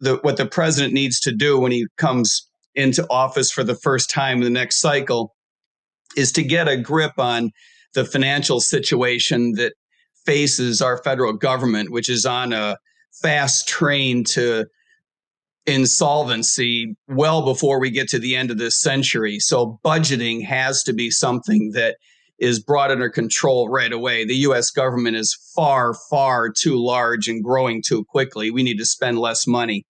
what the president needs to do when he comes into office for the first time in the next cycle is to get a grip on the financial situation that faces our federal government, which is on a fast train to insolvency well before we get to the end of this century. So budgeting has to be something that is brought under control right away. The U.S. government is far, far too large and growing too quickly. We need to spend less money.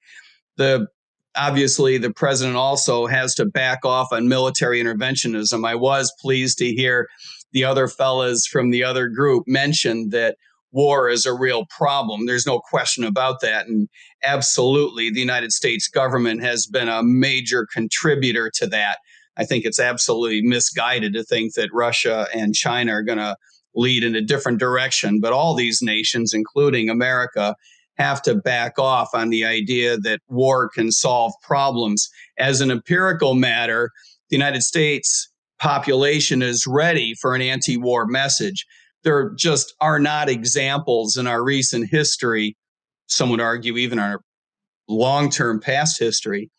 Obviously, the president also has to back off on military interventionism. I was pleased to hear the other fellas from the other group mention that war is a real problem. There's no question about that. And absolutely, the United States government has been a major contributor to that. I think it's absolutely misguided to think that Russia and China are going to lead in a different direction. But all these nations, including America, have to back off on the idea that war can solve problems. As an empirical matter, the United States population is ready for an anti-war message. There just are not examples in our recent history, some would argue even our long-term past history,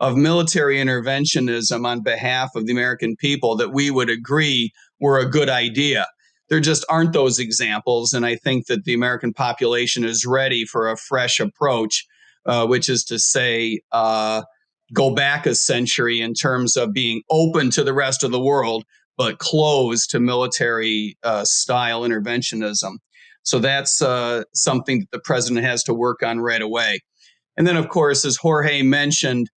of military interventionism on behalf of the American people that we would agree were a good idea. There just aren't those examples, and I think that the American population is ready for a fresh approach, which is to say, go back a century in terms of being open to the rest of the world, but closed to military-style interventionism. So that's something that the president has to work on right away. And then, of course, as Jorge mentioned,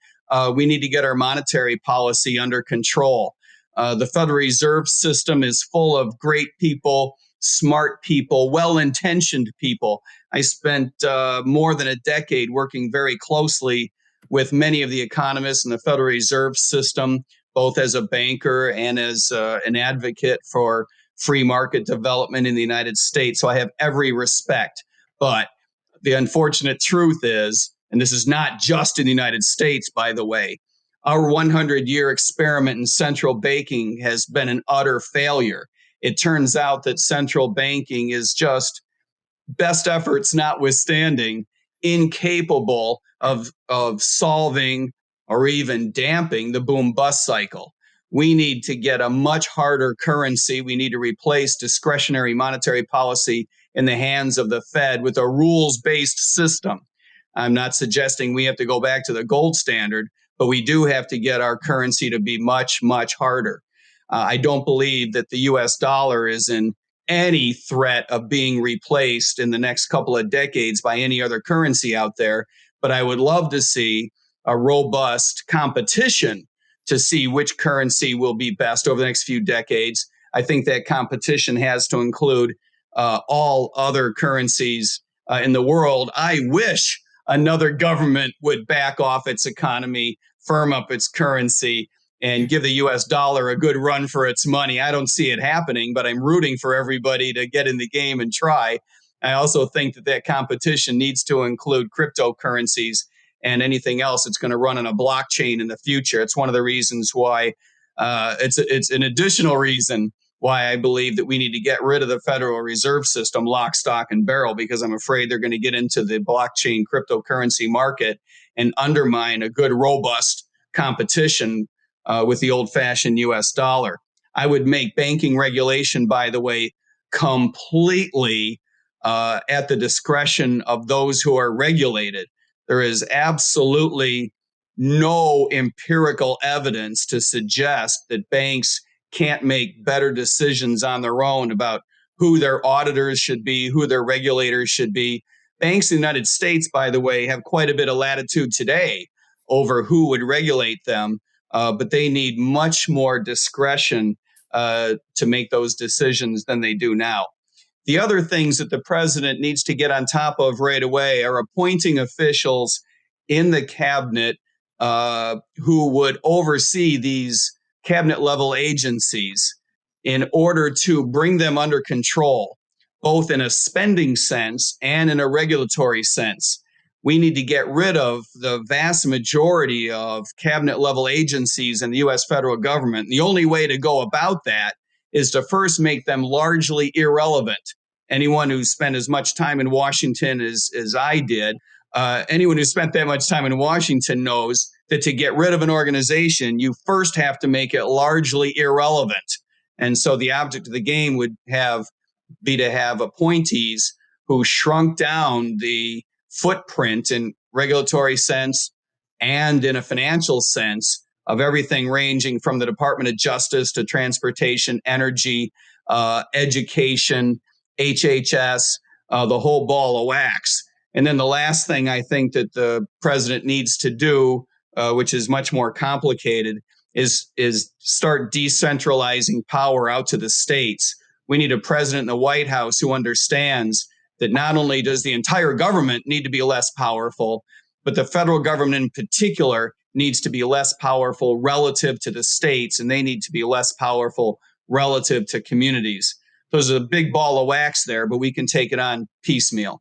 we need to get our monetary policy under control. The Federal Reserve System is full of great people, smart people, well-intentioned people. I spent more than a decade working very closely with many of the economists in the Federal Reserve System, both as a banker and as an advocate for free market development in the United States. So I have every respect. But the unfortunate truth is, and this is not just in the United States, by the way, our 100-year experiment in central banking has been an utter failure. It turns out that central banking is just, best efforts notwithstanding, incapable of solving or even damping the boom-bust cycle. We need to get a much harder currency. We need to replace discretionary monetary policy in the hands of the Fed with a rules-based system. I'm not suggesting we have to go back to the gold standard, but we do have to get our currency to be much, much harder. I don't believe that the U.S. dollar is in any threat of being replaced in the next couple of decades by any other currency out there, but I would love to see a robust competition to see which currency will be best over the next few decades. I think that competition has to include all other currencies in the world. I wish another government would back off its economy, firm up its currency, and give the U.S. dollar a good run for its money. I don't see it happening, but I'm rooting for everybody to get in the game and try. I also think that competition needs to include cryptocurrencies and anything else that's going to run on a blockchain in the future. It's one of the reasons why it's an additional reason why I believe that we need to get rid of the Federal Reserve System lock, stock, and barrel, because I'm afraid they're going to get into the blockchain cryptocurrency market and undermine a good, robust competition with the old-fashioned U.S. dollar. I would make banking regulation, by the way, completely at the discretion of those who are regulated. There is absolutely no empirical evidence to suggest that banks can't make better decisions on their own about who their auditors should be, who their regulators should be. Banks in the United States, by the way, have quite a bit of latitude today over who would regulate them, but they need much more discretion to make those decisions than they do now. The other things that the president needs to get on top of right away are appointing officials in the cabinet who would oversee these cabinet-level agencies in order to bring them under control, both in a spending sense and in a regulatory sense. We need to get rid of the vast majority of cabinet-level agencies in the U.S. federal government. The only way to go about that is to first make them largely irrelevant. Anyone who spent as much time in Washington as I did anyone who spent that much time in Washington knows that to get rid of an organization, you first have to make it largely irrelevant. And so the object of the game would be to have appointees who shrunk down the footprint in regulatory sense and in a financial sense of everything ranging from the Department of Justice to transportation, energy, education, HHS, the whole ball of wax. And then the last thing I think that the president needs to do, which is much more complicated, is start decentralizing power out to the states. We need a president in the White House who understands that not only does the entire government need to be less powerful, but the federal government in particular needs to be less powerful relative to the states, and they need to be less powerful relative to communities. There's a big ball of wax there, but we can take it on piecemeal.